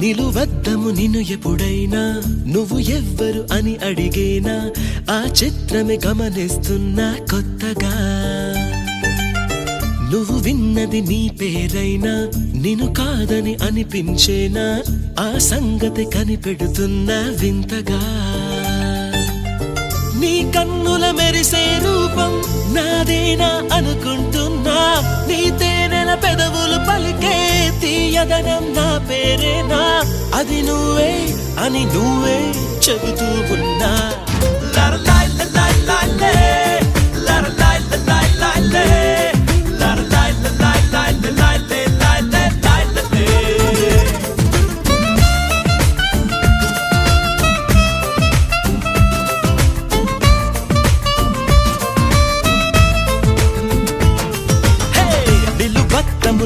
నిలువద్దము నిన్ను ఎప్పుడైనా నువ్వు ఎవ్వరు అని అడిగేనా ఆ చిత్రమే గమనిస్తున్నా కొత్తగా నువ్వు విన్నది నీ పేరైనా నిన్ను కాదని అనిపించేనా ఆ సంగతి కనిపెడుతున్నా వింతగా నీ కన్నుల మెరిసే రూపం నాదేనా అనుకుంటున్నా నీ తేనెల పెదవులు పలికే తీయదనం నా పేరేనా అది నువ్వే అని నువ్వే చెబుతూ ఉన్నా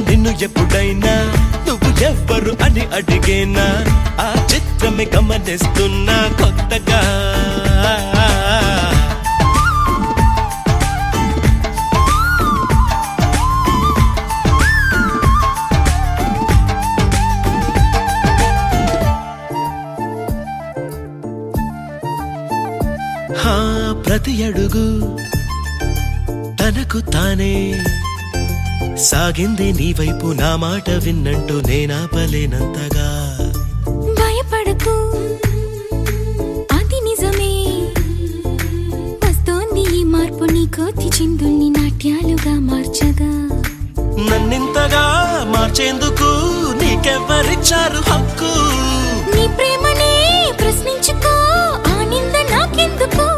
నిన్ను ఎప్పుడైనా నువ్వు ఎవ్వరు అని అడిగేనా ఆ చిత్రమే గమనిస్తున్నా కొత్తగా ప్రతి అడుగు తనకు తానే సాగింది నీ వైపు నా మాట విన్నంటూ నేనాపలేనంతగా భయపడకు అది నిజమే వస్తోంది ఈ మార్పు నీ కోతి చిందుల్ని నాట్యాలుగా మార్చగా నన్నింతగా మార్చేందుకు నీకెవ్వరిచ్చారు హక్కు నీ ప్రేమనే ప్రశ్నించుకో ఆ నింద నాకెందుకు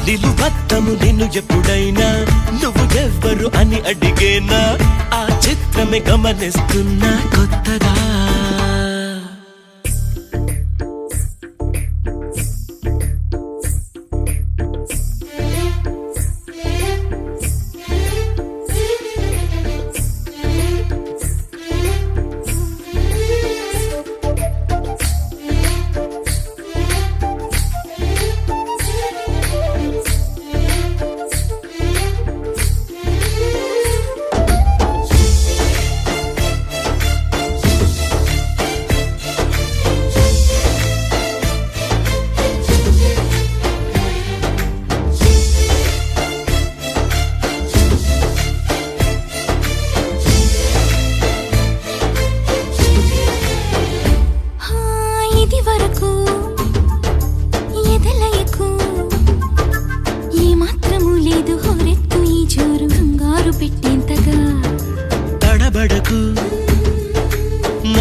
నిలువద్దము నిన్ను ఎప్పుడైనా నువ్వు ఎవ్వరు అని అడిగేనా ఆ చిత్రమే గమనిస్తున్నా కొత్తగా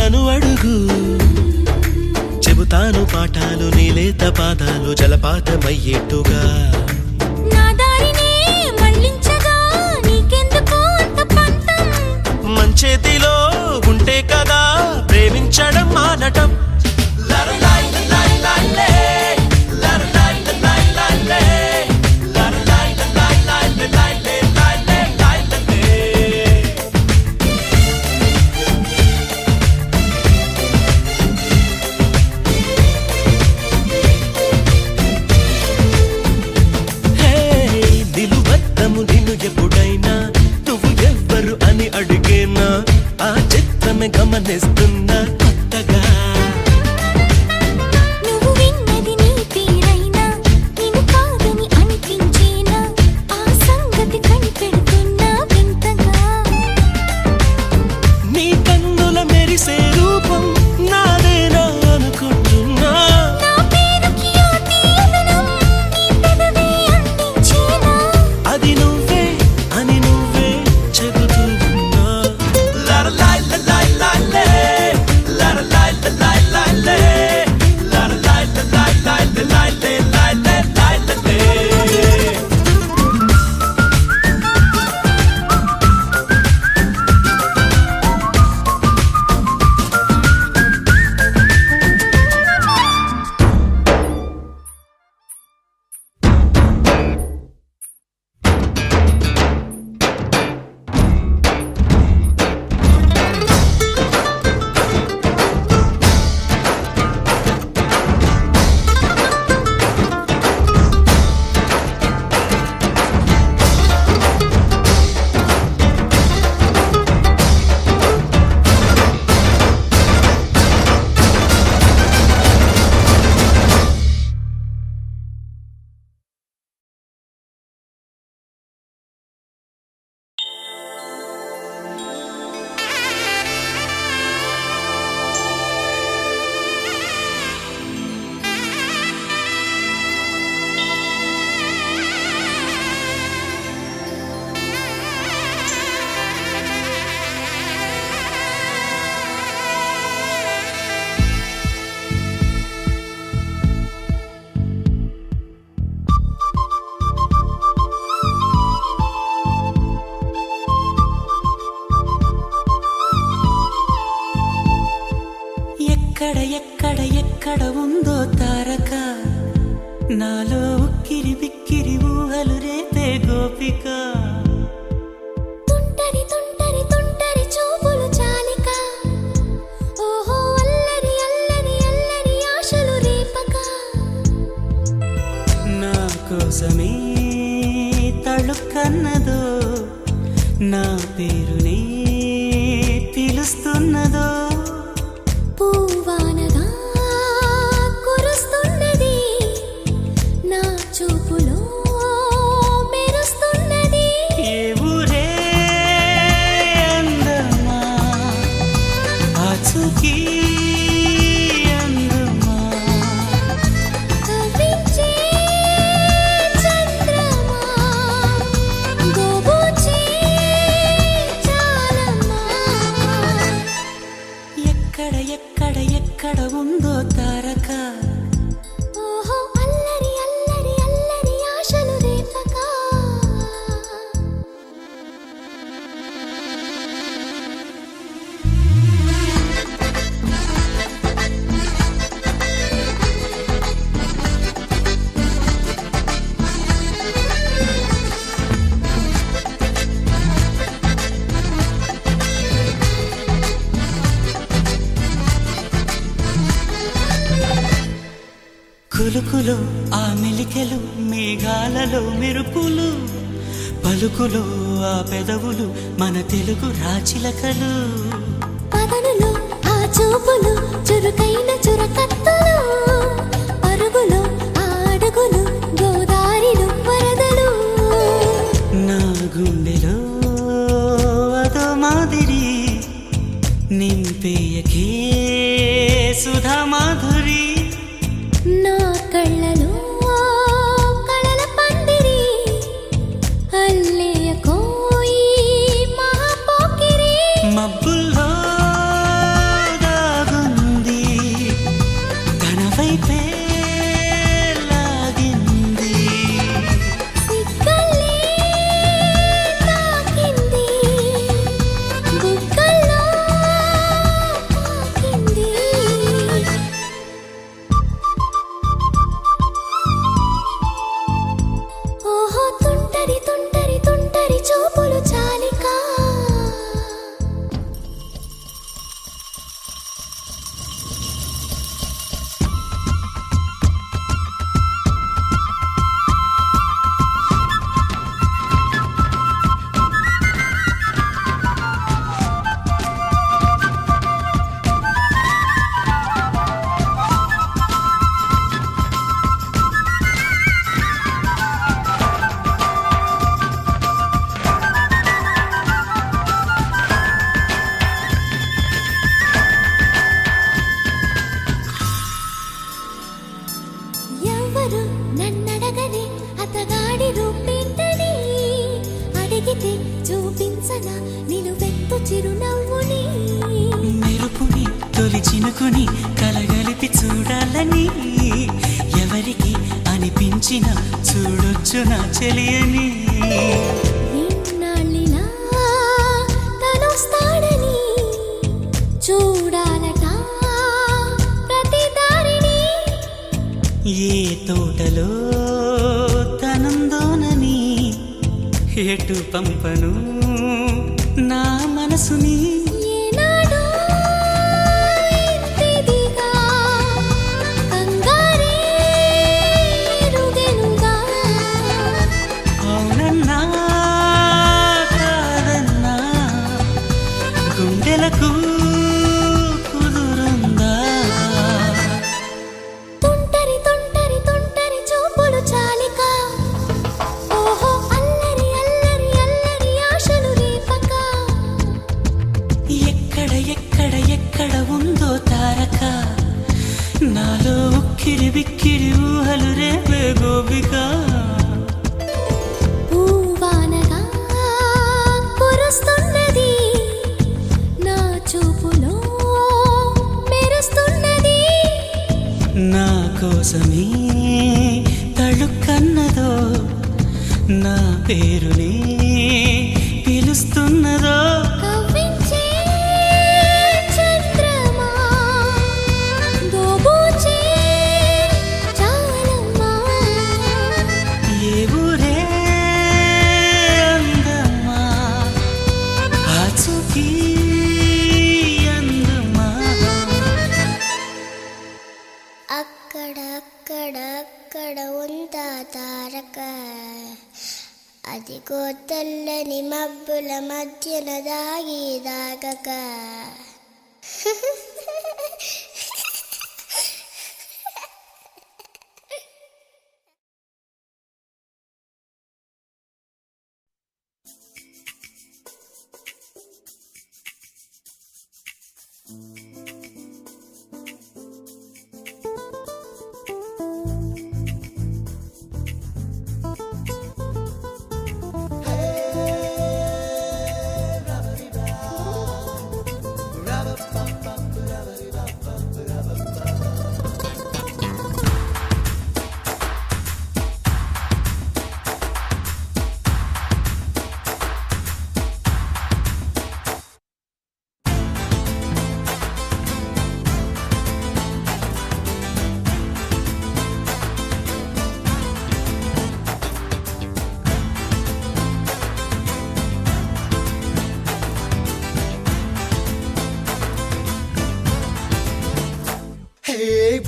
నన్ను అడుగు చెబుతాను పాఠాలు నీలేత పాదాలు జలపాతమయ్యేట్టుగా నా దారినే మళ్ళించగా నీకెందుకు అంత పంతం మంచేతిలో ఉంటే కదా ప్రేమించడం మానటం నిన్ను ఎప్పుడైనా నువ్వు ఎవ్వరు అని అడిగేనా ఆ చిత్రమే గమనిస్తున్నా కొత్తగా నువ్వు విన్నది నీ పేరైనా నిన్ను కాదని అనిపించేనా ఆ సంగతి కనిపెడుతున్నా వింతగా నీ కన్నుల మెరిసే రూపం నాదేనా అనుకుంటున్నా నా పేరుకి ఆ తీయదనం నీ పెదవే అందించేనా అది నువ్వే అని నువ్వే చెబుతూ ఉన్నా ఎక్కడ ఉందో తారక నాలో ఉక్కిరి బిక్కిరి ఊహలు రేపే గోపిక తుంటరి తుంటరి తుంటరి చూపులు చాలిక ఓహో అల్లరి అల్లరి అల్లరి ఆశలు రేపక నా కోసమే తళుక్కన్నదో నా పేరునే పిలుస్తున్నదో పూవానగా కురుస్తున్నది నా చూపులో మెరుస్తున్నది ఏ ఊరే అందమా ఆచూకీ అందమా కవ్వించే చంద్రమా గోబూచే చాలమ్మా ఎక్కడ ఎక్కడ ఎక్కడ ఉందో తారక ఓహో అల్లరి అల్లరి అల్లరి ఆశలు రేపక కులుకులో ఆ మెలికెలు మేఘాలలో మెరుపులు పలుకులో ఆ పెదవులు మన తెలుగు రాచిలకలు పదనులో ఆ చూపులు చురుకైన చురకత్తలు పరుగులో ఆ అడుగులు గోదారిలో వరదలు నా గుండెలో అదో మాదిరి నింపేయకే సుధా మాధురి నా కళ్ళలో కళల పందిరి అల్లేయ కోయి మహాపోకిరి మబ్బుల్లో దాగుంది తన వైపే లాగింది సిగ్గలే తాకింది బుగ్గల్లో తాకింది ఓహో తుంటరి తుంటరి తుంటరి చూపులు చాలిక ఎవరు నన్నడగని అతగాడి రూపేంటని అడిగితే చూపించన నిలువెత్తు చిరునవ్వుని మెరుపుని తొలి చినుకుని కలగలిపి చూడాలని ఎవరికి అనిపించిన చూడొచ్చు నా చెలియని ఇన్నాళ్ళిలా తనొస్తాడని చూడాలట ప్రతి దారిని ఏ తోటలో తనందోనని ఎటు పంపను నా మనసుని ఏనాడో ఇంతిదిగా కంగారే ఎరుగెనుగా అవునన్నా కాదన్నా గుండెలకు కుదురుందా తుంటరి తుంటరి తుంటరి చూపులు చాలిక ఓహో అల్లరి అల్లరి అల్లరి ఆశలు రేపక అదిగో తెల్లని మబ్బుల మధ్యన దాగి దాగక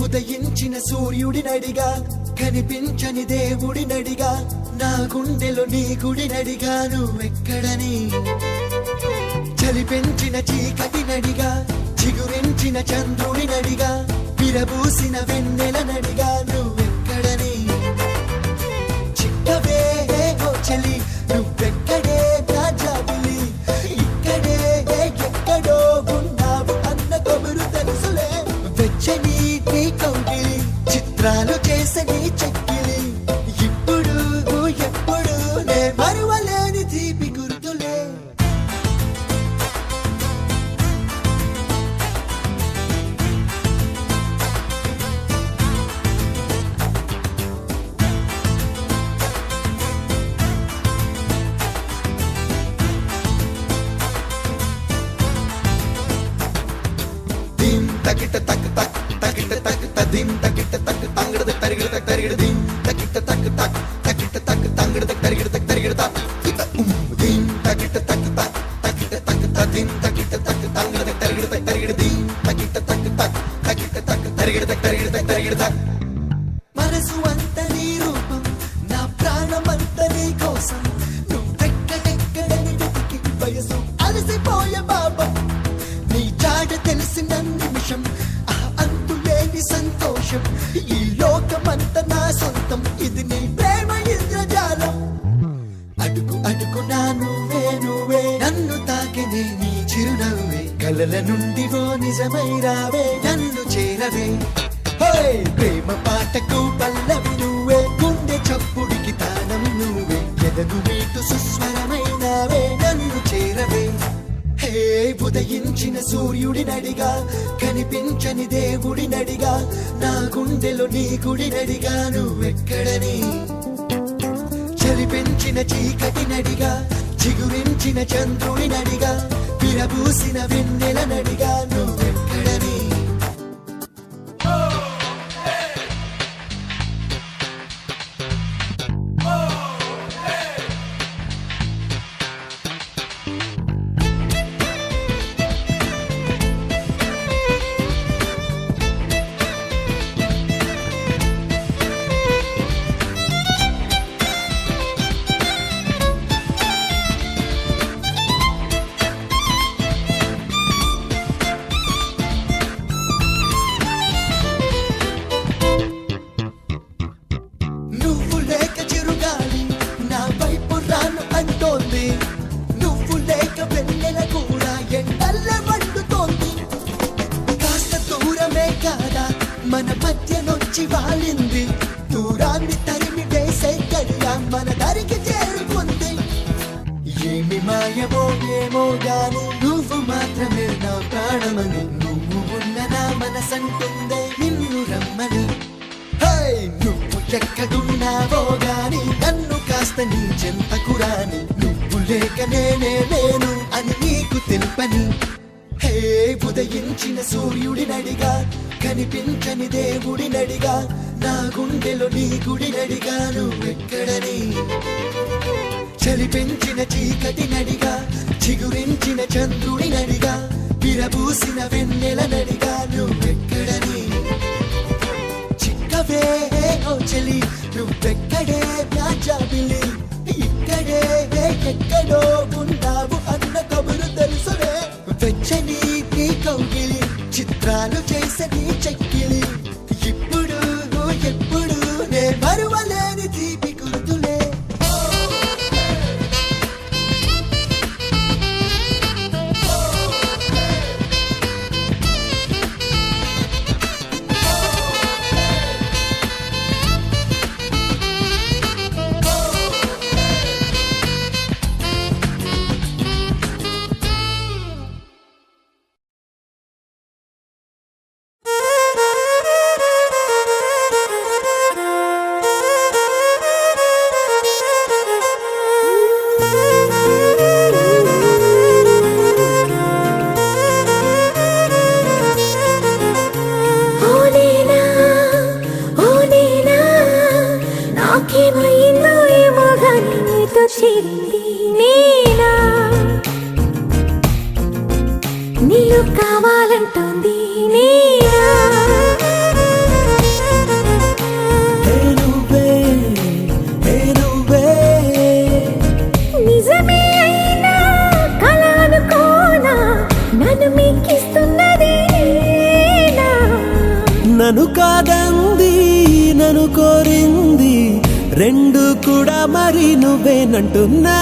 ఉదయించిన సూర్యుడినడిగా కనిపించని దేవుడినడిగా నా గుండెలో నీ గుడినడిగా నువ్వెక్కడని చలి పెంచిన చీకటినడిగా చిగురించిన చంద్రుడినడిగా విరబూసిన వెన్నెలనడిగా నువ్వెక్కడని చిక్కవే ఓ చలి నువ్వెక్కడే నా జాబిలి ఇక్కడే ఎక్కడో ఉన్నావు అన్న కబురు తెలుసులే వెచ్చని నీ కౌగిలి చిత్రాలు చేసని చెక్కిలి ఇప్పుడు ఎప్పుడు నే మరువలేని తీపి గుర్తులే తకిట తక్ తక్ తకిట తక్ తదిం తకిట తక్ తంగడ తరిగిడ తక్ తరిగిడ దిం తకిట తక్ తక్ తకిట తక్ తంగడ తరిగిడ తక్ తరిగిడ తక్ దిం తకిట తక్ తక్ తకిట తక్ తదిం తకిట తక్ తంగడ తరిగిడ తక్ తరిగిడ దిం తకిట తక్ తక్ తకిట తక్ తరిగిడ తక్ తరిగిడ తక్ తరిగిడ తక్ మనసు అంత నీ రూపం నా ప్రాణమంత నీ కోసం నువ్వెక్కడెక్కడని వెతికి వయసు అలసిపోయే బాబా నీ జాడ తెలిసిన నిమిషం అంతులేని సంతోషం ఈ లోకమంత నా సొంతం ఇది నీ ప్రేమ ఇంద్రజాలం అడుగు అడుగునా నువ్వే నువ్వే నన్ను తాకినే నీ చిరునవ్వే కలల నుండి ఓ నిజమై రావే నన్ను చేరవే ప్రేమ పాటకు పల్లవి నువ్వే గుండె చప్పుడికి తానం నువ్వే ఎదగు మీటు సుస్వరమైనవే నన్ను చేరవే ఉదయించిన సూర్యుడినడిగా కనిపించని దేవుడినడిగా నా గుండెలో నీ గుడినడిగా నువ్వెక్కడని చలి పెంచిన చీకటినడిగా చిగురించిన చంద్రుడినడిగా విరబూసిన వెన్నెలనడిగా నువ్వెక్కడని మన మధ్యనొచ్చి వాలింది దూరాన్ని తరిమి వేసే గడియ మన దరికి చేరుకుంది ఏమి మాయమో ఏమో గాని నువ్వు మాత్రమే నా ప్రాణమని నువ్వు ఉన్న నా మనసంటుందే నిన్ను రమ్మని నువ్వు ఎక్కడున్నావో గాని నన్ను కాస్త నీ చెంతకు రాని నువ్వు లేక నేనే లేను అని నీకు తెలుపని ఉదయించిన సూర్యుడినడిగా కనిపించని దేవుడినడిగా నా గుండెలో నీ గుడినడిగా నువ్వెక్కడని చలి పెంచిన చీకటినడిగా చిగురించిన చంద్రుడినడిగా విరబూసిన వెన్నెలనడిగా నువ్వెక్కడని చిక్కవే ఓ చలి నువ్వెక్కడే నా జాబిలి ఇక్కడే ఎక్కడో ఉన్నావు అన్న కబురు తెలుసునే వెచ్చని నీ కౌగిలి చిత్రాలు చేసే నీ చెక్కిలి ఇప్పుడు ఎప్పుడు నే మరువలేని తీపి గుర్తులే నీళ్ళు కావాలంటుంది నిజమే అయినా కల అనుకోనా నన్ను మీకిస్తున్నది నన్ను కాదంది నన్ను కోరింది రెండు కూడా మరి నువ్వేనంటున్నా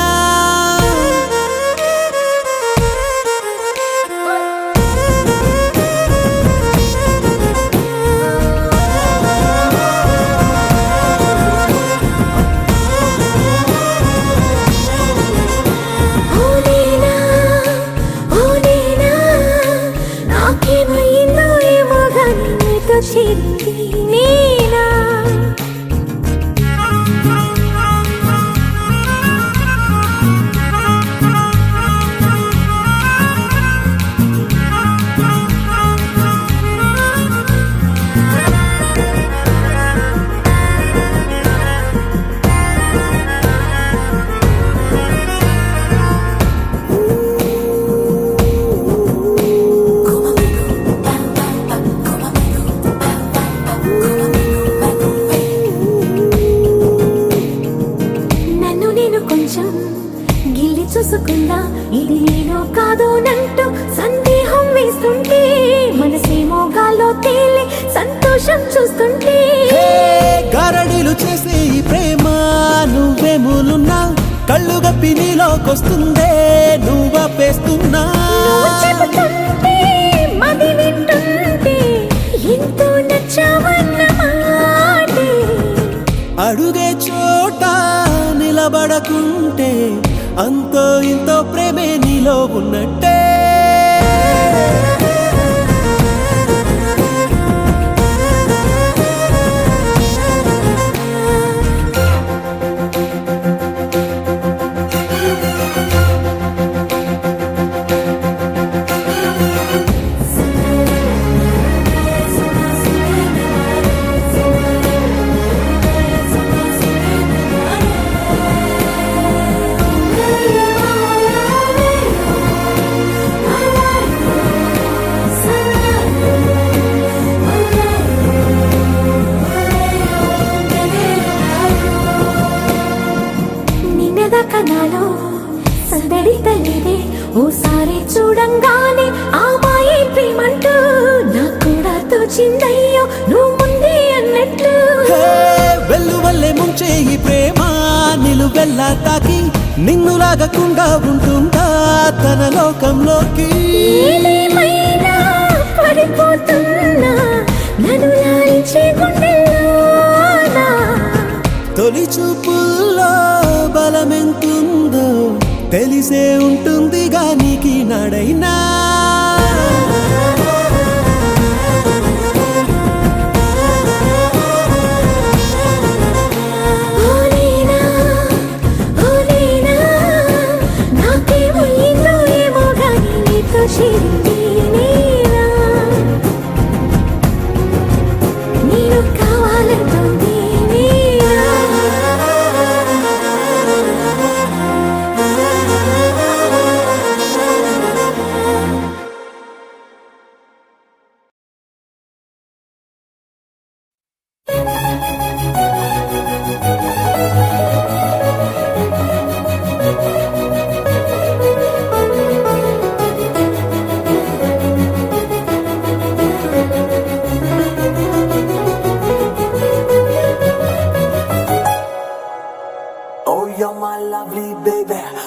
చూసుకుందా ఇది నేను కాదు నంటూ సందేహం వేస్తుంటే మనసేమో గాల్లో తేలి సంతోషం చూస్తుంటే గారడీలు చేసే ఈ ప్రేమ నువ్వేమూలున్నా కళ్ళు గప్పి నీలోకొస్తుందే నువ్వపేస్తున్నా చెబుతుంటే మది వింటుంటే ఎంతో నచ్చావన్న మాటే అడుగే చోట నిలబడకుంటే అంతో ఇంతో ప్రేమే నీలో ఉన్నట్టే కనాలో సందడి తల్లిదే ఓసారి చూడంగానే ఆ మాయే ప్రేమంటూ నాకు కూడా తోచిందయ్యో నువ్వు ముందే అన్నట్టు వెల్లువల్లే ముంచే ఈ ప్రేమ నిలువెల్లా తాకి నిన్ను లాగకుండా ఉంటుందా తన లోకంలోకి ఏదేమైనా పడిపోతున్నా నన్ను లాలించే గుండెల్లోనా తొలి చూపుల్లో బలమెంతుందో తెలిసే ఉంటుంది గానికి నాడైనా నాకేమో ఏమో గాని నీతో చేరింది నేను కావాలంటుంది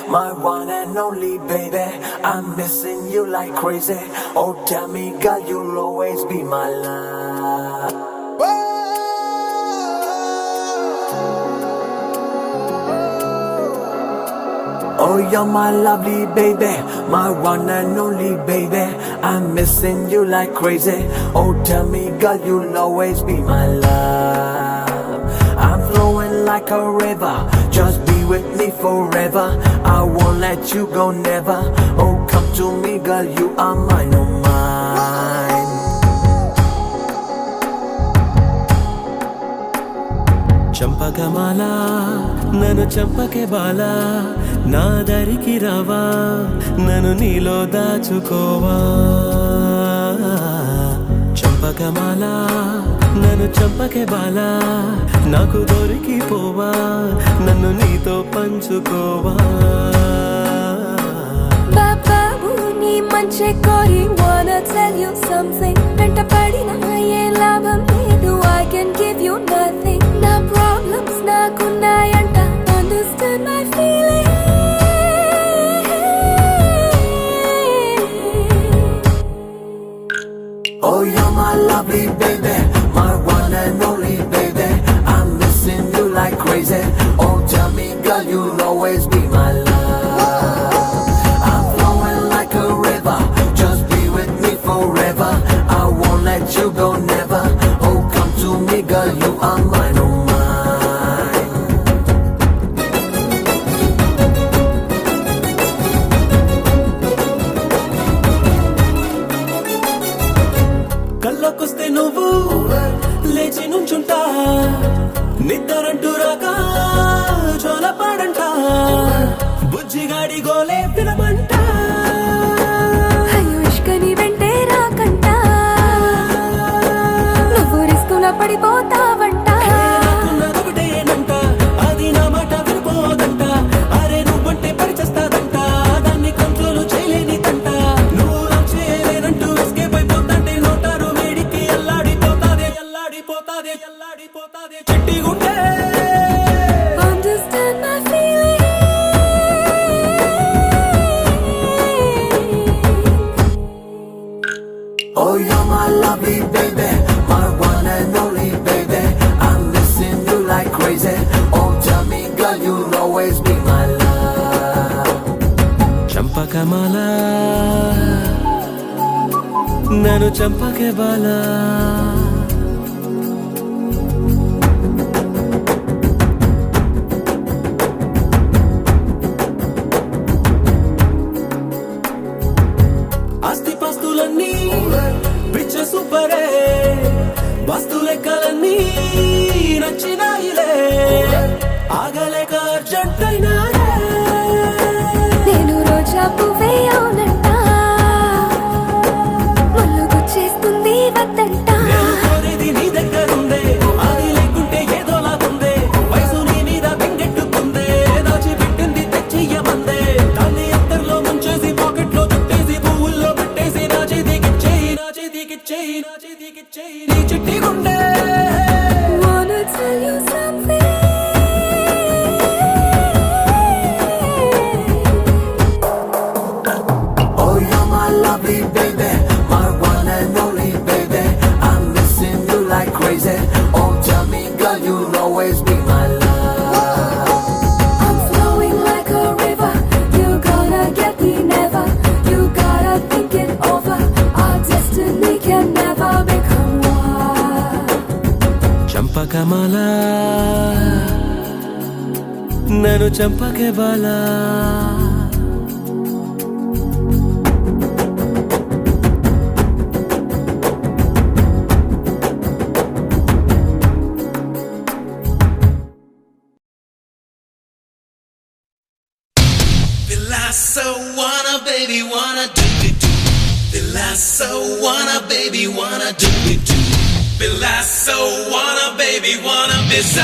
my one and only baby. I'm missing you like crazy. Oh, tell me, girl, you'll always be my love. Oh, you're my lovely baby, my one and only baby. I'm missing you like crazy. Oh, tell me, girl, you'll always be my love. I'm flowing like a river, just be with me forever. I won't let you go, never. Oh, come to me, girl, you are mine, oh mine. చంపకమాల నన్ను చంపకే బాల నా దరికి రావా నన్ను నీలో దాచుకోవా చంపకమాల నన్ను చంపకే బాల నాకు దొరికిపోవా నన్ను నీతో పంచుకోవా బాబాబు నీ మంచి కోరి wanna tell you something వెంట పడిన ఏ లాభం లేదు I can give you nothing నా problems నాకున్నాయంట understand my feeling Oh, you're my lovely baby, my one and only baby. I'm missing you like crazy. Oh, tell me, girl, you'll always be my love. I'm flowing like a river, just be with me forever. I won't let you go, never. Oh, come to me, girl, you are mine, oh mine. కళ్ళకొస్తే నువ్వు లేచి నుంచుంటా నిద్దరంటూ రాక చోలపాడంట బుజ్జిగాడి గోలే పిలమంట అయ్యో ఇష్కని వెంటే రాకంట నువ్వు రిస్కులో పడిపోతావంట నాకున్నదొకటేనంట అది నా మాట వినిపోదంట అరే నువ్వంటే పరిచేస్తాదంట దాన్ని కంట్రోల్ చేయలేని తంట నువ్వు నా చేయలేనంటూ ఎస్కేప్ అయిపోతాంటే నోటారు వేడికి అల్లాడిపోతాదే అల్లాడిపోతాదే అల్లాడిపోతాదే చెట్టి గుండె understand my feeling Oh, you're my lovely baby, my one and only baby. I'm missing you like crazy. Oh, tell me, girl, you'll always be my love. చంపకమాల నన్ను చంపకే బాలా ఆస్తిపాస్తులన్నీ పిచ్చ సూపరే వస్తు లెక్కలన్నీ నచ్చినాయిలే ఆగలేక అర్జెంటైనారే నేను రోజా పువ్వే అవునంట ముళ్ళు గుచ్చేస్తుంది వద్దంట నేను కోరేది నీ దగ్గరుందే అది లేకుంటే ఏదోలాగుందే వయసు నీ మీద బెంగెట్టుకుందే దాచిపెట్టింది తెచ్చియ్యమందే దాన్ని అత్తర్లో ముంచేసి పాకెట్లో చుట్టేసి పువ్వుల్లో పెట్టేసి నా చేతికిచ్చేయి నా చేతికిచ్చేయి నా చేతికిచ్చేయి నీ చిట్టి గుండె wanna tell you something Oh, you're my lovely baby, my one and only baby. I'm missing you like crazy. Oh, tell me, girl, you'll always be my love. I'm flowing like a river you gonna get me never you gotta think it over our destiny can never become one చంపకమాల నన్ను చంపకే Bala So wanna baby wanna do it do Bila so wanna baby wanna do it do Bila so wanna baby wanna miss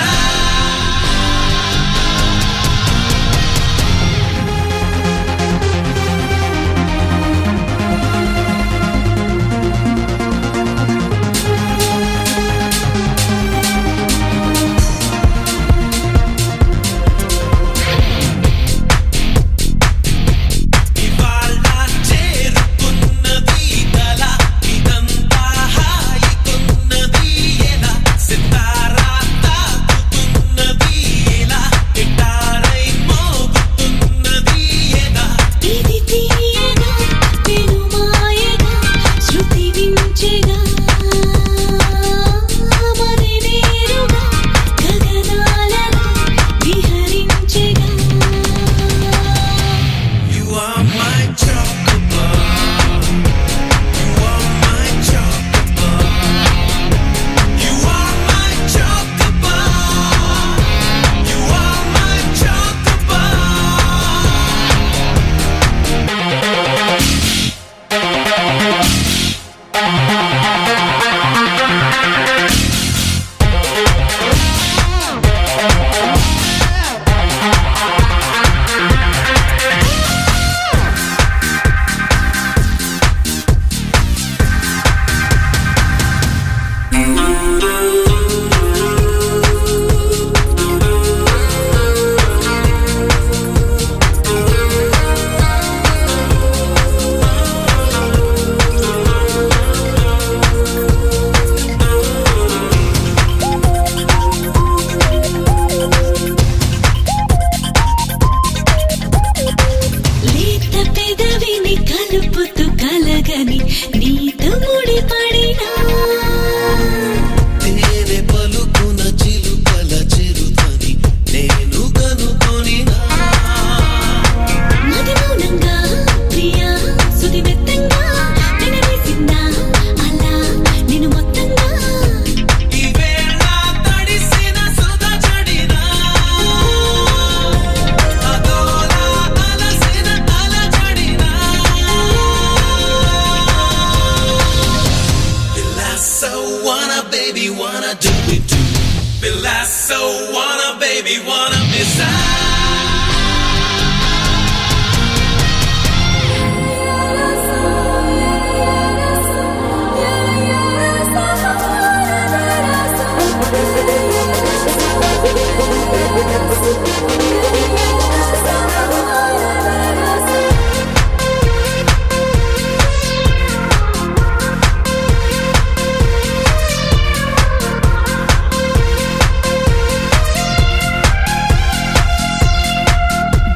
so wanna, baby, wanna miss out.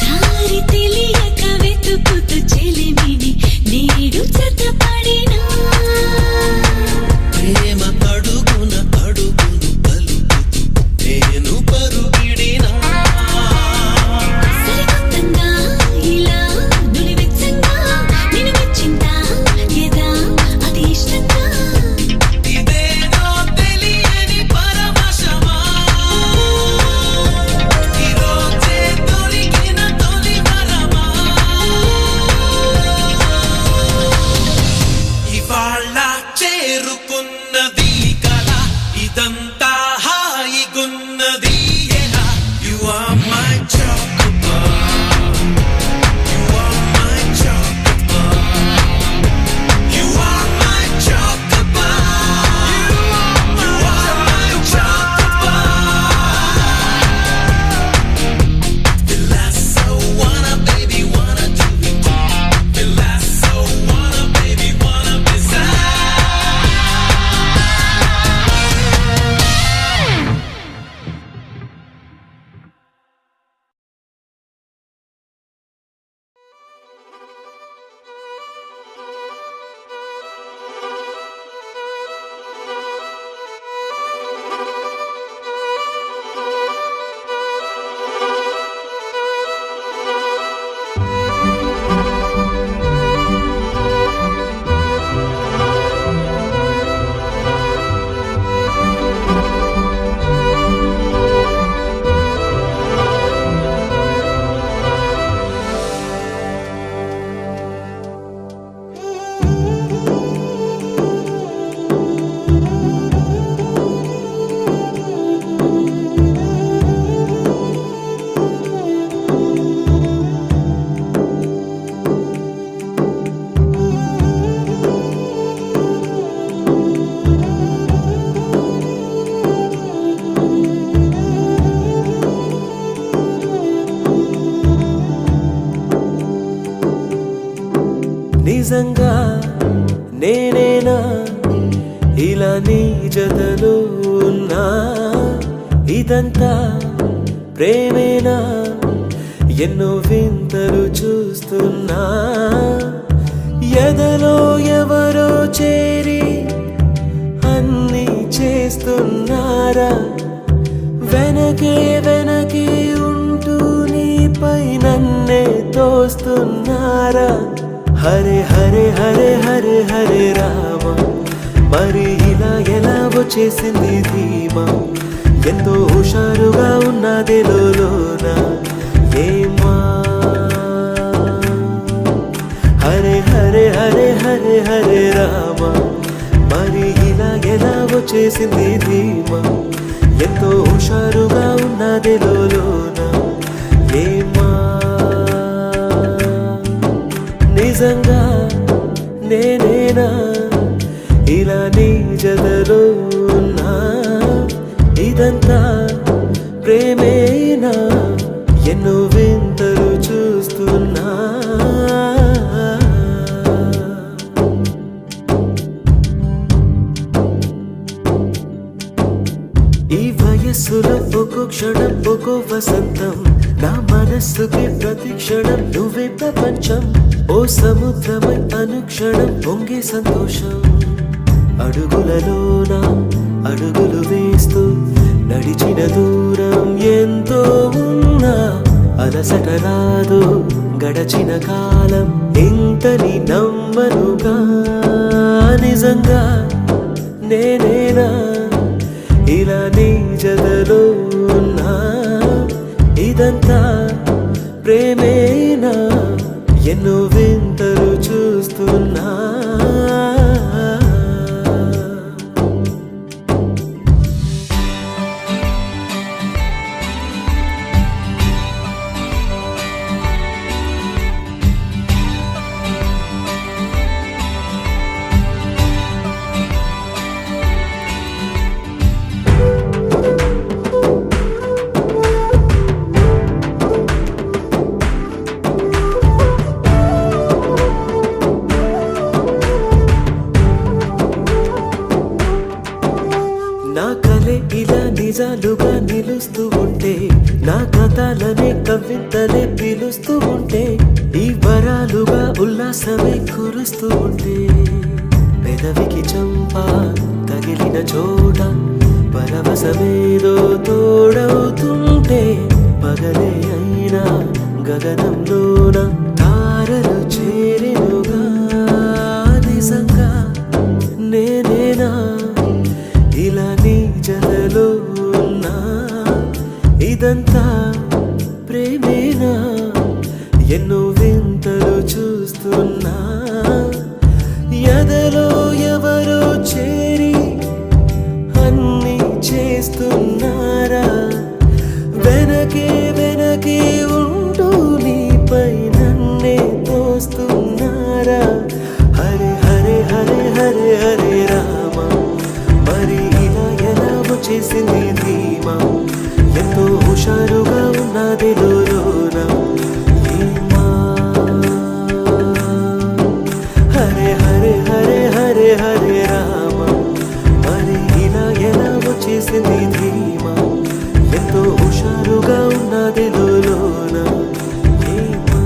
దారి తెలియక వెతుకుతూ చెలిమిని నేడు జతపడినా ప్రేమ అడుగున అడుగును పలుకుతూ నేను పరుగిడినా సరికొత్తంగా ఇలా నులివెచ్చంగా నిన్ను మెచ్చిందా ఏదా అది ఇష్టంగా ఇదేదో తెలియని పరవశమా ఈరోజే దొరికిన తొలి వరమా ఇవాళ చేరుకున్నది కల ఇదంతా హాయిగున్నది ఎలా You are my chocolate bar. You are my chocolate bar. You are my chocolate bar. You are my chocolate bar. Feel I so wanna, baby, wanna do it. Feel I so wanna, baby, wanna miss out. నిజంగా నేనేనా ఇలా నీ జతలో ఉన్నా ఇదంతా ప్రేమేనా ఎన్నో వింతలు చూస్తున్నా ఎదలో ఎవరో చేరి అన్నీ చేస్తున్నారా వెనకే వెనకే ఉంటూ నీపై నన్నే తోస్తున్నారా హరే హరే హరే హరే హరే రామ మరి ఇలా ఎలా వచ్చేసింది ధీమా ఎంతో హుషారుగా ఉన్నదే లోన ఏమా హరే హరే హరే హరే హరే రామ మరి ఇలా ఎలా వచ్చేసింది ధీమా ఎంతో హుషారుగా ఉన్నదే లోన ఏమా నిజంగా నేనేనా ఇలా నీ జతలో ఉన్నా ఇదంతా ప్రేమేనా ఎన్నో వింతలు చూస్తున్నా ఈ వయస్సులో ఒక్కో క్షణం ఒక్కో వసంతం నా మనస్సుకి ప్రతి క్షణం నువ్వే ప్రపంచం ఓ సముద్రమై అనుక్షణం పొంగే సంతోషం అడుగులలోన అడుగులు వేస్తూ నడిచిన దూరం ఎంతో ఉన్నా అలసట రాదు గడచిన కాలం ఇంతని నమ్మనుగా నిజంగా నేనేనా ఇలా నీ జతలో ఉన్నా ఇదంతా ప్రేమేనా ఎన్నో వింతలు చూస్తున్నా నిజాలుగా నిలుస్తూ ఉంటే నా కథలనే కవితలే పిలుస్తూ ఉంటే ఈ వరాలుగా ఉల్లాసమే కురుస్తూ ఉంటే పెదవికి చంప తగిలిన చోట పరవశమేదో తోడవుతుంటే పగలే అయినా గగనంలోన తారలు చేరెనుగా నిజంగా నేనేనా ఇలా నీ జతలో ఉన్నా ఇదంతా ప్రేమేనా ఎన్నో వింతలు చూస్తున్నా ఎదలో ఎవరో చేరి అన్నీ చేస్తున్నారా వెనకే వెనకే ఉంటూ నీపై నన్నే తోస్తున్నారా హరే హరే హరే హరే హరే రామ మరి ఇలా ఎలా వచ్చేసింది ధీమా ఎంతో హుషారుగా ఉన్నది లోన ఏమా హరే హరే హరే హరే హరే రామ మరి ఇలా ఎలా వచ్చేసింది ధీమా ఎంతో హుషారుగా ఉన్నది లోన ఏమా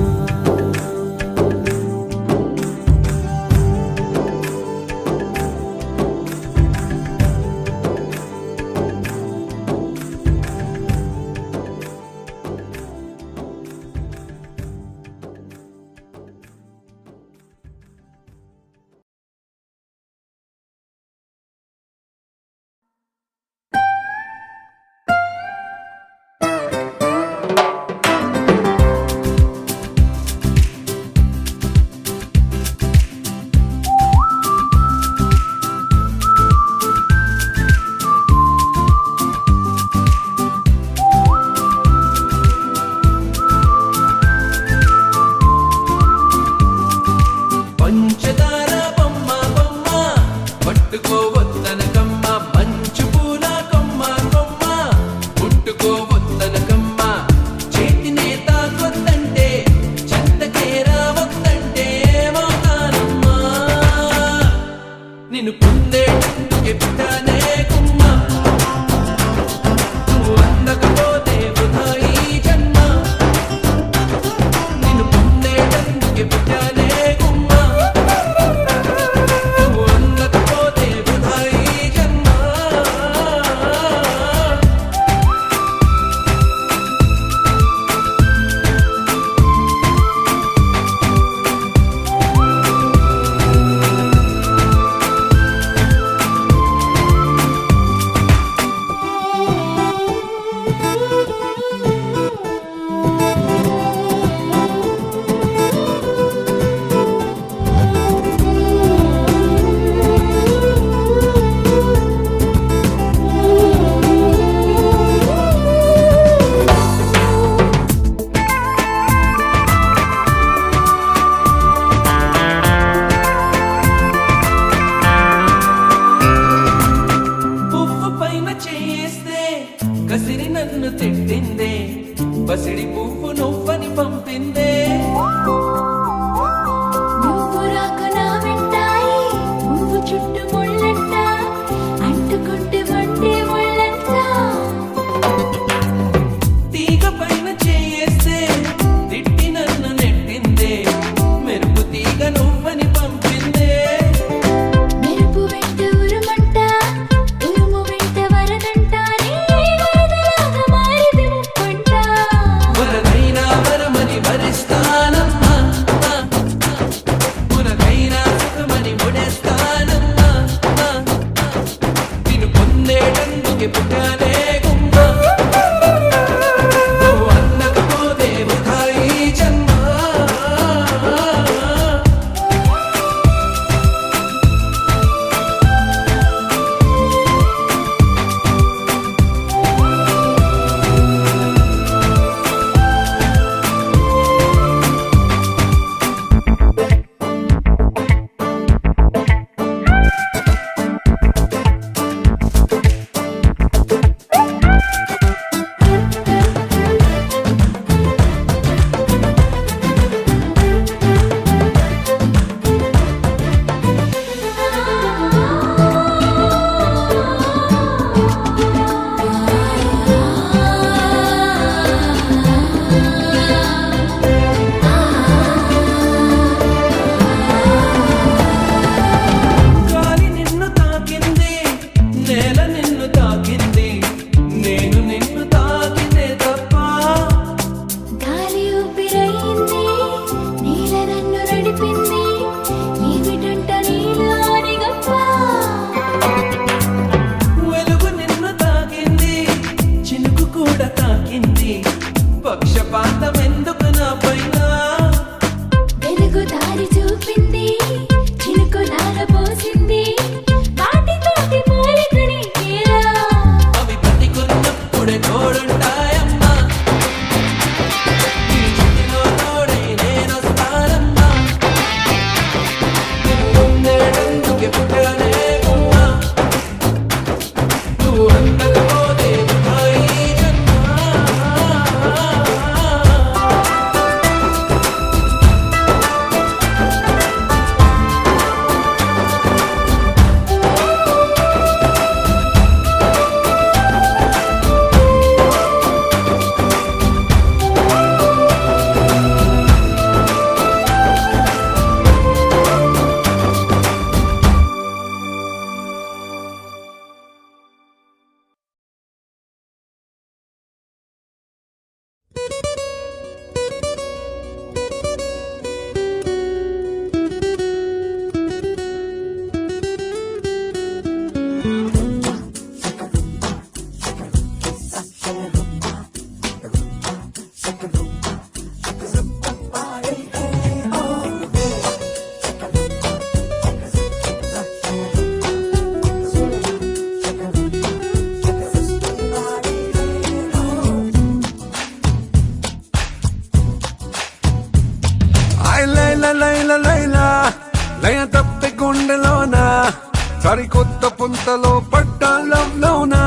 సరికొత్త పుంతలో పడ్డ లవ్ లోనా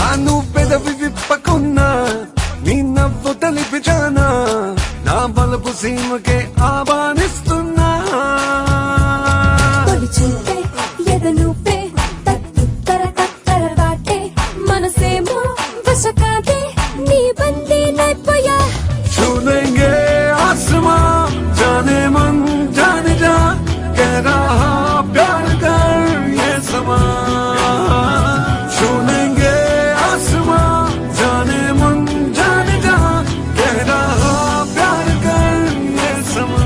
ఆ నువ్వు పెదవి విప్పకున్నా నీ నవ్వు తలిపిచానా నా బలపు సీమకే ఆహ్వానిస్తున్నా తొలి చూపే ఎదనుపే తత్తర బాటే మనసేమో వశకాదే నీ బందీ నైపోయా छूलेंगे आसमां जाने मन जाने जा कह रहा प्यार कर ये समा छूलेंगे आसमां जाने मन जाने जा कह रहा प्यार कर ये समा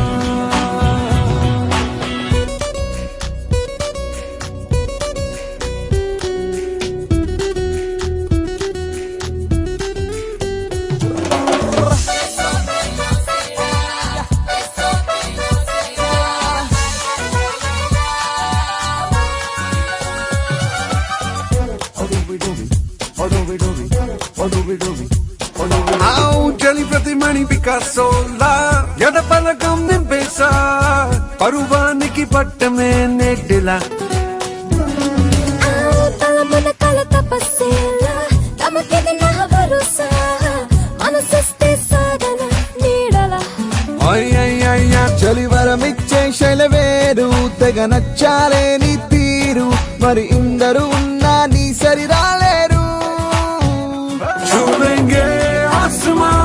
చలి ప్రతి మణి పికాసోలా ఎడ పలకం నింపేసా పరువానికి పట్టమే నెట్టిలా తలమున కల తపస్సేలా తమకిది నా భరోసా మనసిస్తే సాగన నీడలా అయ్యయ్యయ్యా చలివరమిచ్చే శైలవేరు తెగ నచ్చాలే నీ తీరు మరి ఇందరు ఉన్నా నీ సరి రాలేరు छूलेंगे आसमां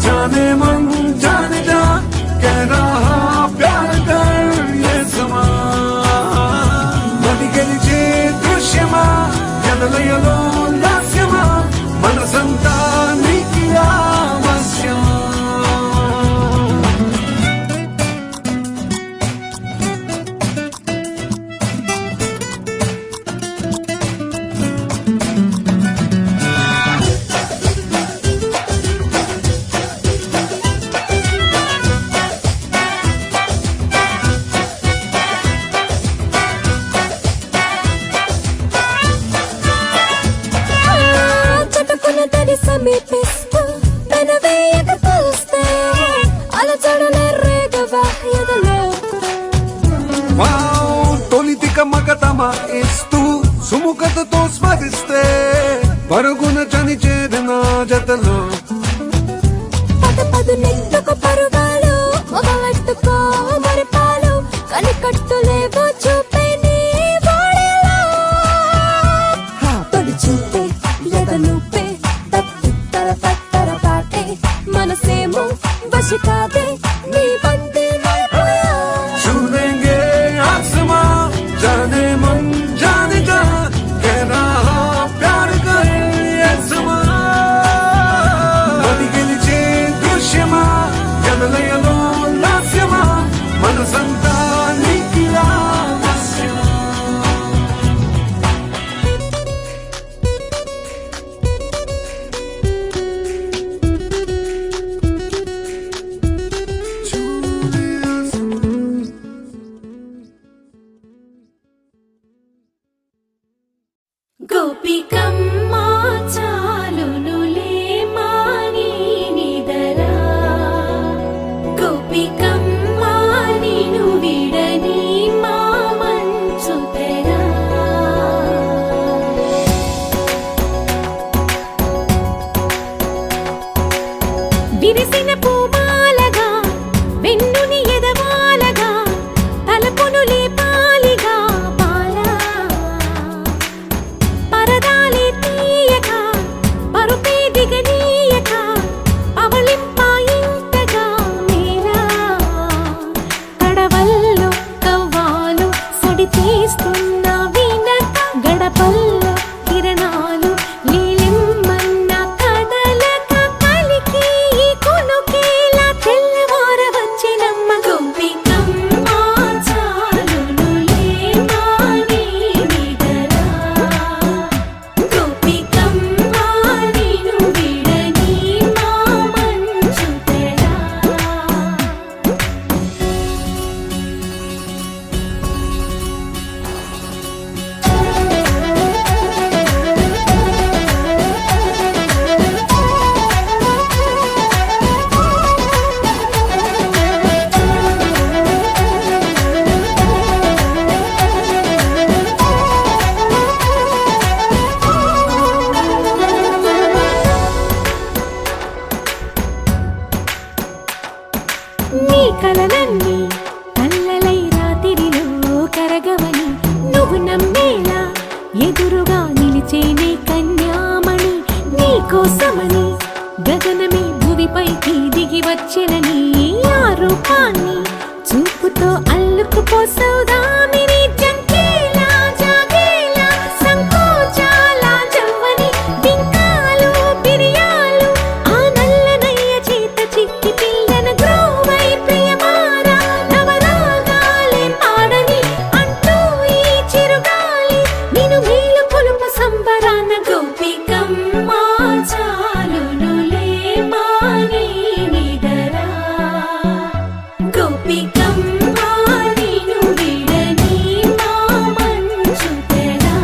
जाने मन जाने जा कह रहा प्यार कर ये समा మది గెలిచే దృశ్యమా ఎదలయలో లాస్యమా మనసంతా నీకి ఆవశ్యం చటుకున తడి సమీపిస్తూ పెనవేయక తలుస్తే అలచడలే రేగవా ఎదలో వావ్ తొలితిక మగతమ ఇస్తూ సుముఖతతో స్మరిస్తే పరుగున చని చేరిన జతలో పదు నెట్టుకు పరుగాలు మొగలెట్టుకో మరిపాలు కనికట్టులేవో చూపే నీ బాడీలో తొలి చూపే ఎదనుపే తత్తర పాటే మనసేమో వశకాదే నీ బందీ నైపోయా छूलेंगे आसमां जाने मन जाने जा कह रहा प्यार कर ये समा మది గెలిచే దృశ్యమా ఎదలయలో లాస్యమా మనసంతా నీకి నీ కలలన్నీ కల్లలై రాత్రిలో కరగవని నువ్వు నమ్మేలా ఎదురుగా నిలిచేనే కన్యామణి నీ కోసమని గగనమే భువిపైకి దిగి వచ్చెనని ఆ రూపాన్ని చూపుతో అల్లుకుపోసౌదామిని జంకేలా జాగేలా సంకోచాల జవ్వని బింకాలు బిరియాలు ఆ నల్లనయ్య చేత చిక్కి పిల్లన గ్రోవై ప్రియమారా నవరాగాలే పాడని అంటూ ఈ చిరుగాలి నిన్ను మేలు కొలుపు సంబరాన గోపికమ్మ చాలునులే మాని నిదరా గోపికమ్మ నిన్ను విడని మా మంచు తెరా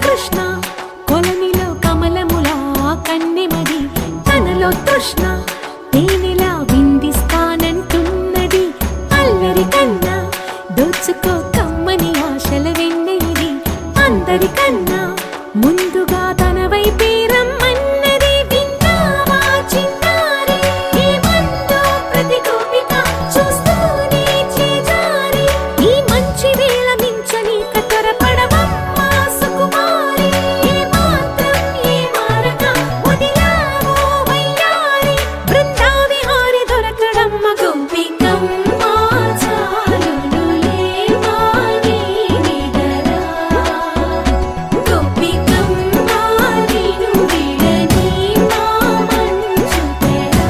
కృష్ణ కొలనిలో కమలములా కన్నెమది తనలో తృష్ణ తేనెలా విందిస్తానంటున్నది అల్లరి కన్నా దోచుకో కమ్మని ఆశల వెన్నెయిది అందరికన్నా ముందుగా తన వైపే రమ్మన్నది విన్నావా చిన్నారి ఏమందో ప్రతి గోపిక చూస్తూనే చేజారి ఈ మంచి వేళ మించని కతరపడవమ్మా సుకుమారి ఏ మాత్రం ఏ మారక వదిలావో వయ్యారి బృందావిహారి దొరకడమ్మ గోపికమ్మ చాలునులే మాని నిదరా గోపికమ్మ నిన్ను విడని మా మంచు తెరా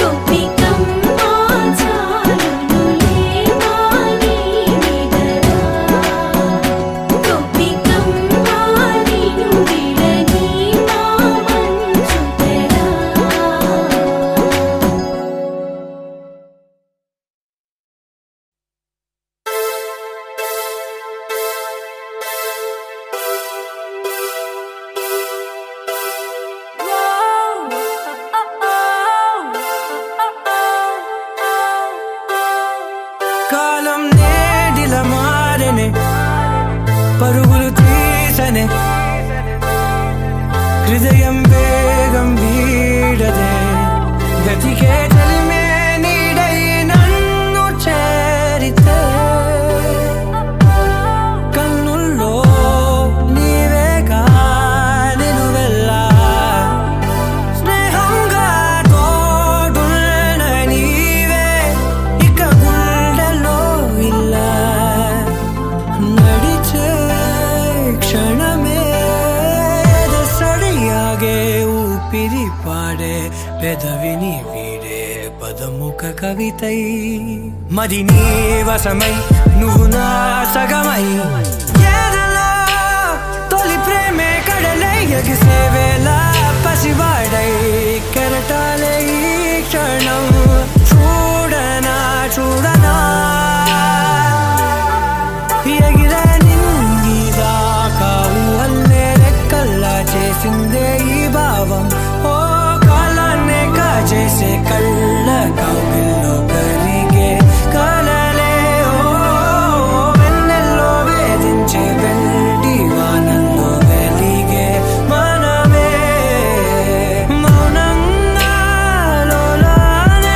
గోపికమ్మ చాలునులే మాని నిదరా గోపికమ్మ నిన్ను విడని మా మంచు తెరా కాలం నేడిల మారనే పరుగులు తీసనే హృదయం వేగం వీడదే గతికే చలిమే నీడై నన్ను చేరితే కన్నుల్లో నీవేగా నేను వెళ్ళా స్నేహంగా తోడున్న నీవే ఇక గుండెలో ఇలా నడిచే క్షణమే సడియాగే ఊపిరి పాడే పెదవిని వీడే పదముఖ కవితై మరి నీ వశమై నువ్వు నా సగమై ఎదలో తొలి ప్రేమే కడలై ఎగిసే వేళ పసివాడై కెరటాలే ఈ క్షణం చూడనా చూడనా ఎగిరే నింగిదాకా ఊహల్లే రెక్కల్లా చేసిందే ఈ భావం ఓ కాలాన్నే కాచేసే కళ్ళ కౌగిల్లో కరిగే కలలే ఓ వెన్నెల్లో వేధించే వెండి వానల్లో వెలిగే మనమే మౌనంగా లోలానే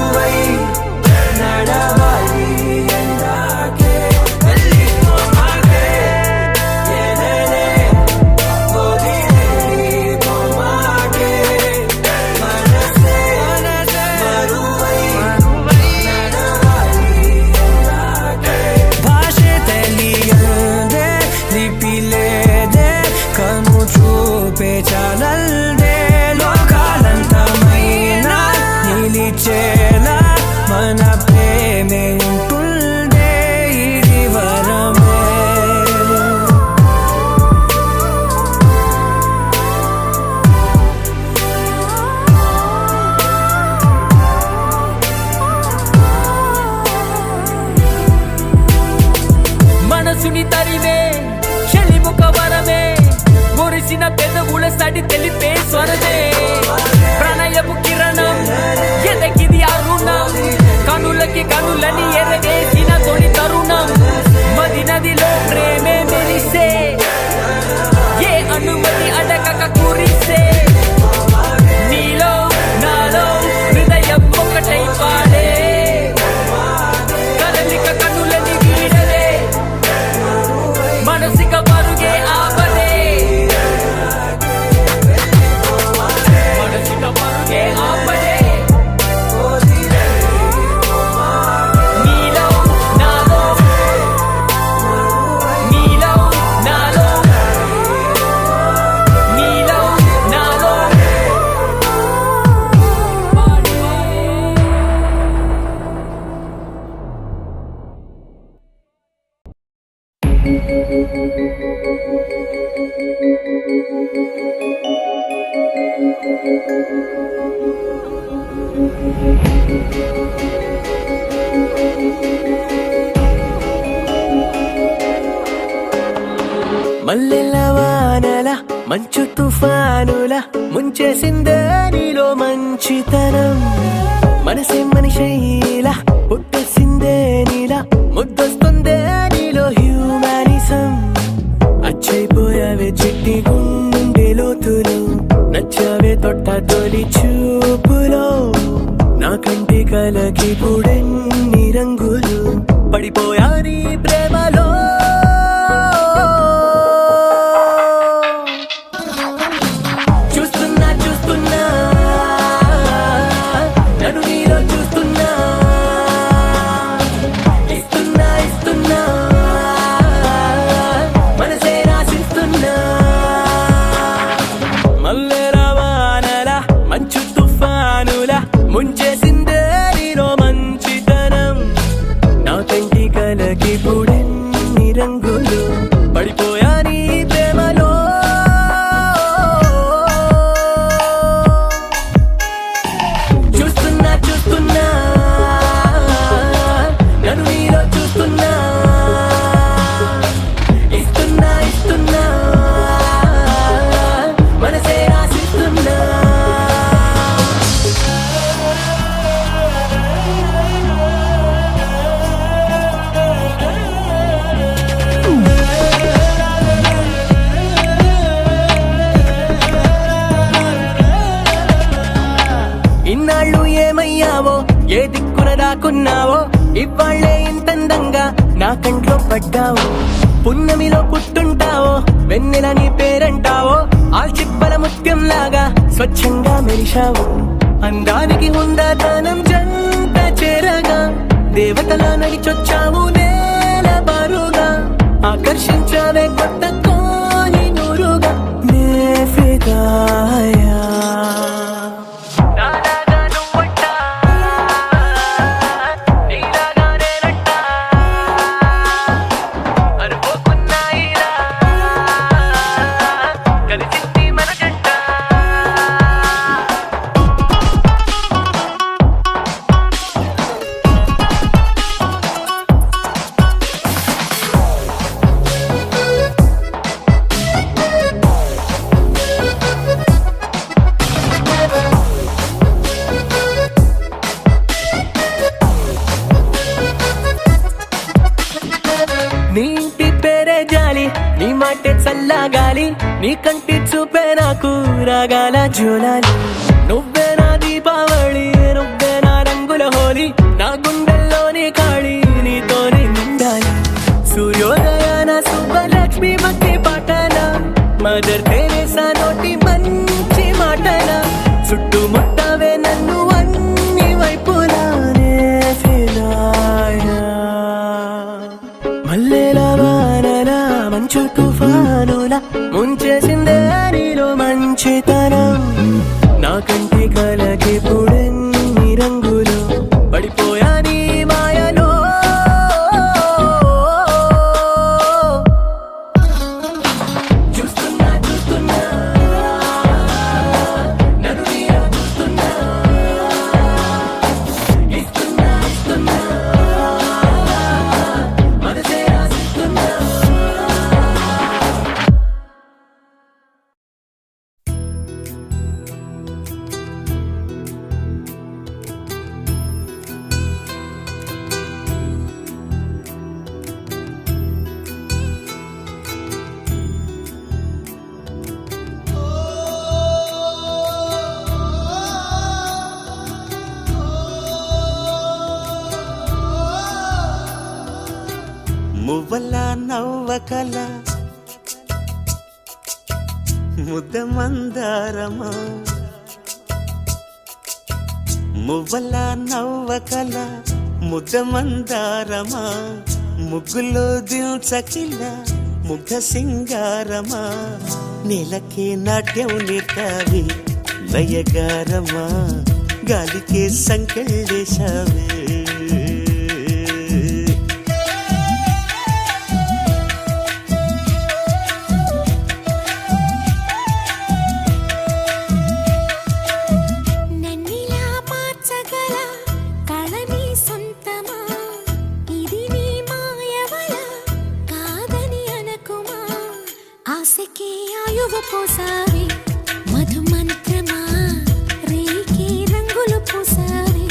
మరువై నడవాలి ఎందాకే వెళ్ళిపోమాకే ఎననే వదిలిపోమాకే మనసే మరువై నడవాలి ఎందాకే భాషೆ తెలియదే లిపిలేదే కను చూపే చాలల్దే లోకాలంతమైనా నిలిచేలా మన ప్రేమే ఉంటుందే ఇది వరమే మనసుని తరివే చెలిముఖ వరమే మురిసిన పెదవుల సడి తెలిపే స్వరమే ప్రణయపు కిరణం ఎదకిది అరుణం కనులకి కనులని ఎరగేసిన తొలి తరుణం మది నదిలో ప్రేమే మెరిసే ఏ అనుమతి అడగక కురిసే నీలో నాలో హృదయం ఒకటై పాడే కదలిక కనులని వీడలే మనసిక పరుగే ఆపలే మనసిక పరుగే ఆపలే నీలో నాలో నీలో నాలో నీలో నాలో మల్లెల వానల మంచు తుఫానుల ముంచేసిందే నీలో మంచితనం మనసే మనిషైలా పుట్టేసిందే నీలా ముద్దొస్తుందే నీలో హ్యూమానిజం అచ్చైపోయావే చిట్టి గుండె లోతులు నచ్చావే తొట్ట తొలి చూపులో నా కంటి కలకి పుడెన్ని రంగులు పడిపోయా నీ ప్రేమలో చూస్తున్నా చూస్తున్నా నన్ను నీలో చూస్తున్నా ఇస్తున్నా ఇస్తున్నా మనసే రాసిస్తున్నా మల్లెల వానల మంచు తుఫానుల ముంచేసిందే నీలో మంచితనం నా కంటి కలకి పుడెన్ని రంగులు పడిపోయా నీ ప్రేమలో చూస్తున్నా చూస్తున్నా నన్ను నీలో చూస్తున్నా ఇస్తున్నా ఇస్తున్నా మనసే రాసిస్తున్నా ఇన్నాళ్ళు ఏమయ్యావో ఏ దిక్కున దాక్కున్నావో ఇవాళ్లే ఇంతందంగా నా కంట్లో పడ్డావు పున్నమిలో పుట్టుంటావో వెన్నెల నీ పేరంటావో ఆల్చిప్పల ముత్యం లాగా స్వచ్ఛంగా మెరిశావు అందానికి ఉందాదానం జంట చేరగా దేవతలా నడిచొచ్చావు నేల బారుగా ఆకర్షించావే కొత్త కోని నూరుగా నే ఫిదాయా మాటే చల్లగాలి నీ కంటి చూపే నాకు రాగాల జోలాలి నువ్వే నా దీపావళి నువ్వే నా రంగుల కావాలి నా గుండెల్లోని ఖాళీ నీతోనే నిండాలి సూర్యోదయాన సుబ్బలక్ష్మి భక్తి పాటల మదర్ తెరేసా నోటి మంచి మాటల చుట్టుముట్టవే నన్ను అన్ని వైపులానే ఫిరాయా మల్లెల వానల మంచు తుఫానుల ముంచేసిందే నీలో మంచితనం నా కంటి కలకి పుడెన్ని రంగులు పడిపోయా నీ మాయలో చూస్తున్నా చూస్తున్నా నన్ను నీలో చూస్తున్నా ఇస్తున్నా ఇస్తున్నా మనసే రాసిస్తున్నా మువ్వల నవ్వకల ముద్ద మందారమా మువ్వల నవ్వకల ముద్ద మందారమా ముగ్గులో దిల్చకిల ముగ్ధ సింగారమా నేలకే నాట్యం నేర్తావి లయగారమా గాలికే సంకెళ్ళేశావే నన్నిలా మార్చగల కళ నీ సొంతమా ఇది నీ మాయవల కాదని అనకుమా ఆశకి ఆయువు పోసావి మధు మంత్రమా రేకి రంగులు పోసావి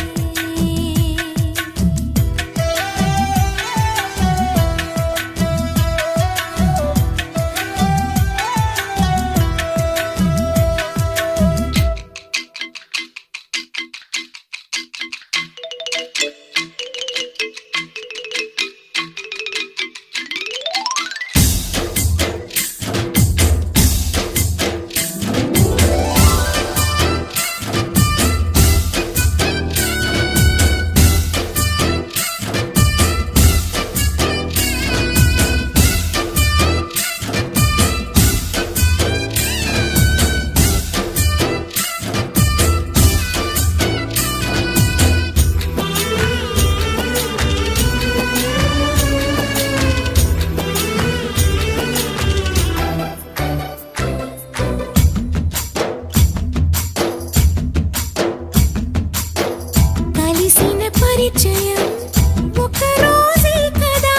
కలిసిన పరిచయం ఒక రోజే కదా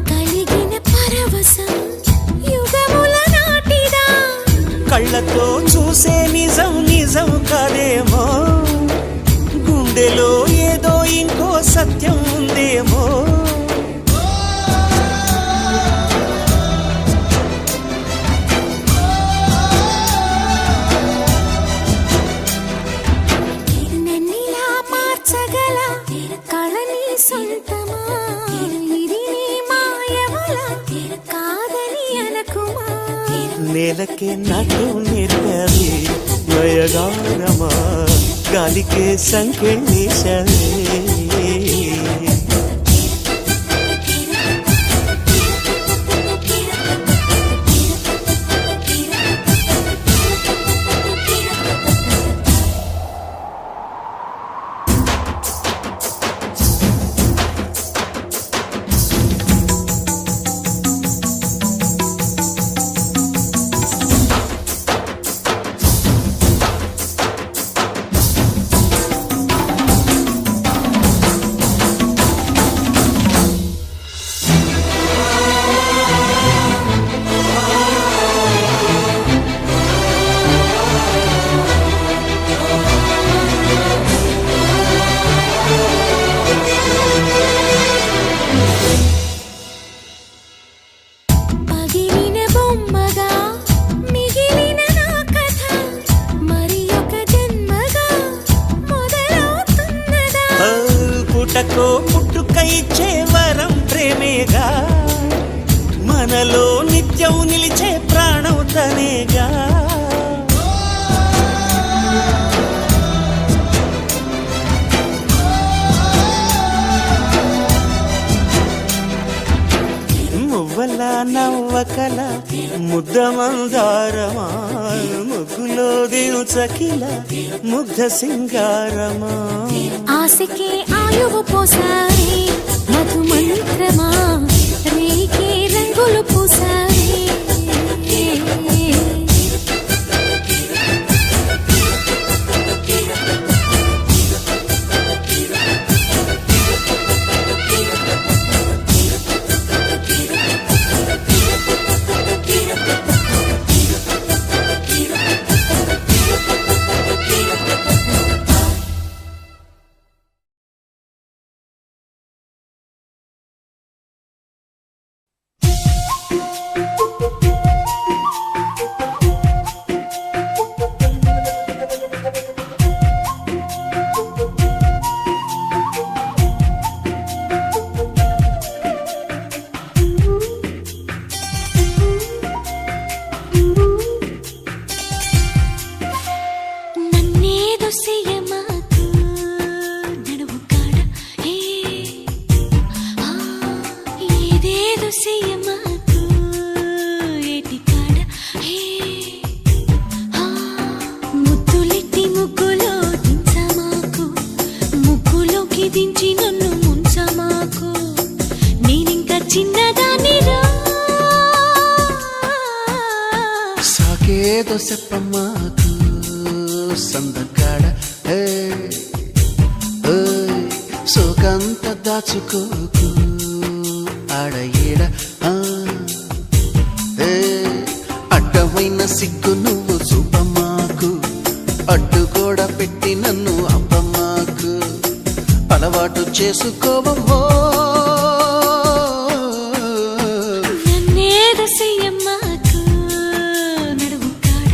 కలిగిన పరవశం యుగముల నాటిదా కళ్ళతో చూసే నిజం నిజం కాదేమో గుండెలో ఏదో ఇంకో సత్యం ఉందేమో నన్నిలా మార్చగల కళ నీ సొంతమా ఇది నీ మాయవల కాదని అనకుమా నేలకే నాట్యం నేర్పావి లయగారమా గాలికే సంకెళ్ళేశావే పుట్టకో పుట్టుక ఇచ్చే వరం ప్రేమేగా మనలో నిత్యం నిలిచే ప్రాణం తనేగా మువ్వల నవ్వకల ముద్ద మందారమా ముగ్గులో దినుచకిల ముగ్ధ సింగారమా ఆశకే ఆయువు పోసారి మధు మంత్రమా రేకే రంగులు పూసారి దించి నన్ను ముంచమాకు నేనింకా చిన్నదానిరా సాకేదో చెప్పమాకు సందకాడ సోకంత దాచుకోకు ఆడ ఈడ అడ్డమైన సిగ్గు నువ్వు చూపమాకు అడ్డు కూడా పెట్టి నన్ను అప్పమాకు అలవాటు చేసుకోవమ్మో నన్నేదో చెయ్యమ్మాకు నడుము కాడ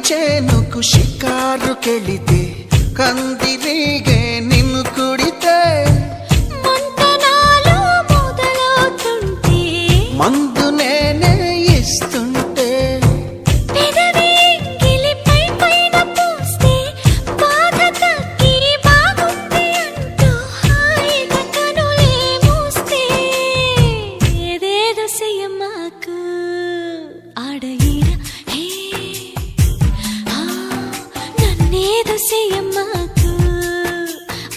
చేనుకు షికారుకెళితే కందిరీగే నిన్ను కుడితే మంతనాలు మొదలవుతుంటే మందు నేనే ఇస్తుంటే పెదవి గిలిపై పైన పూస్తే బాధ తగ్గి బాగుంది అంటూ హాయిగా కనులే మూస్తే ఏదేదో చెయ్యమాకు ఆడ ఈడ నన్నేదో చెయ్యమ్మాకు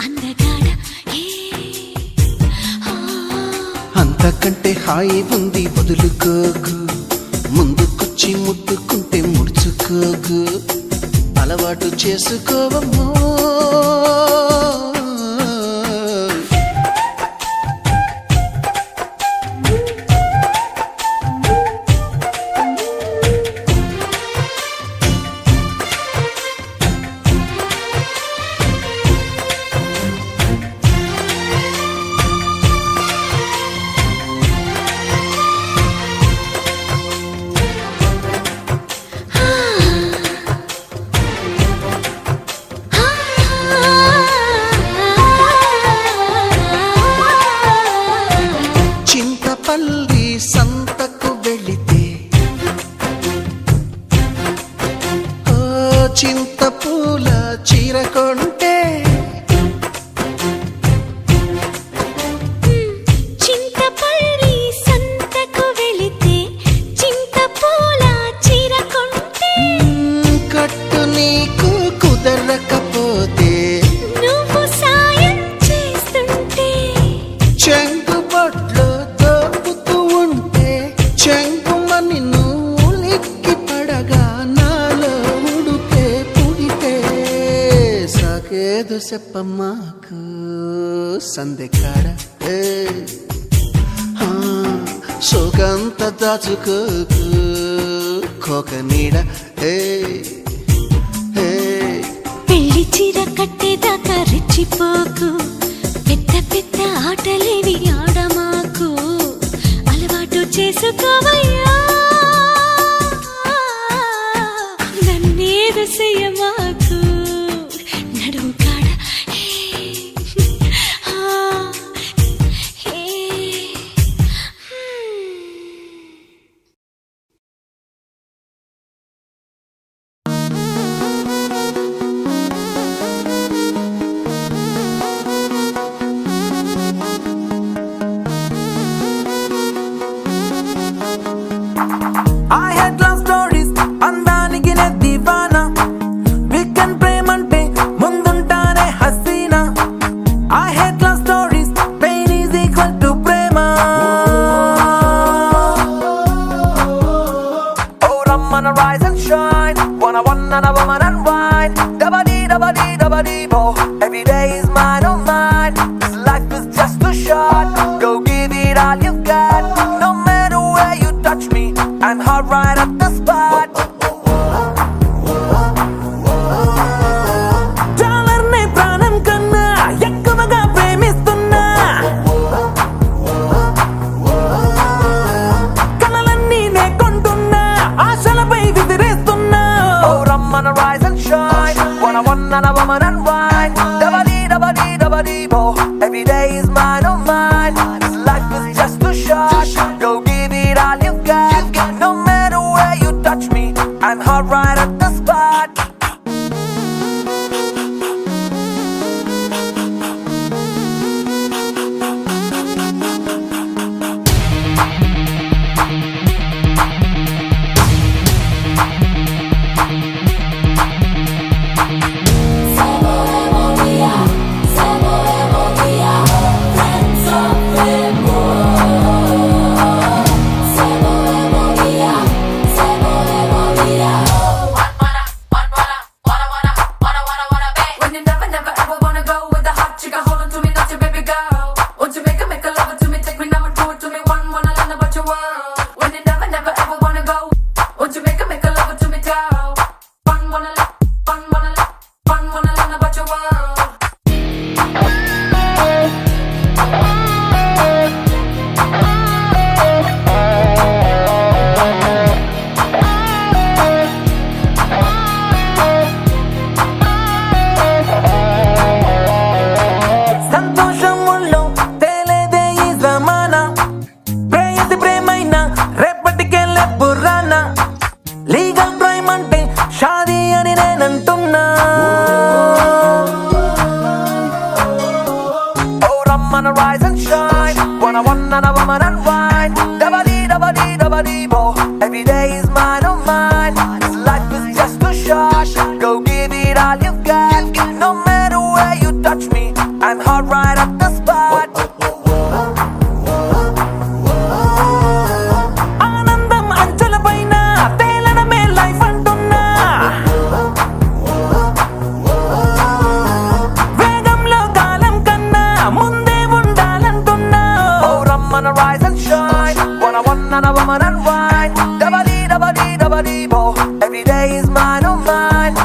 అందగాడ అంతకంటే హాయి ఉంది వదులుకోకు ముందుకొచ్చి ముట్టుకుంటే ముడుచుకోకు అలవాటు చేసుకోవమ్మో చింతపల్లి సంతకు వెళితే ఓ చింతపూల చీర కొంటే చింతపల్లి చెప్పమ్మాకు సందెకాడ సోకంత దాచుకోకు కోక నీడ పెళ్లి చీర కట్టేదాకా రెచ్చిపోకు పెద్ద పెద్ద ఆటలేవి ఆడమాకు అలవాటు చేసుకోవయ్యా నన్నేదు చెయ్యమాకు నడుము కాడ I had love stories అందానికి నే దివానా weekend Premante ముందుంటానే Hasina I had love stories pain is equal to Prema Oh Ramana rise and shine wanna woman and wine dabadi bo every day is mine oh mine this life is just too short go give it all you got no matter where you touch me I'm hot right at the spot డాలర్నే ప్రాణం కన్నా ఎక్కువగా ప్రేమిస్తున్నా కలలన్నీ నే కొంటున్నా ఆశలపై విసిరేస్తున్నా ఓ రమ్మన rise and shine wanna woman and wine dabadi bo every day is mine oh mine this life is just too short go give it all you got no matter where you touch me I'm hot right at the spot When you never ever wanna go with the hot chick, hold on to me, not your baby girl. Won't you make a love to me, take me now and do it to me, wanna learn about your world. When you never ever wanna go, won't you make a love to me, girl. Wanna learn about your world. సంతోషం ఒళ్ళో తేలేదే ఈ జమానా ప్రేయసి ప్రేమైనా రేపటికెళ్ళే Purana legal prime అంటే షాదీ అని నేనంటున్నా ఓ రమ్మన rise and shine wanna woman and wine dabadi bo every day is mine oh mine this life is just too short go give it all you got no matter where you touch me I'm hot right at the spot ఆనందం అంచులపైన తేలడమే life అంటున్నా వేగంలో కాలం కన్నా ముందే ఉండాలంటున్నా ఓ రమ్మన rise and shine wanna woman and wine dabadi bo every day is mine oh mine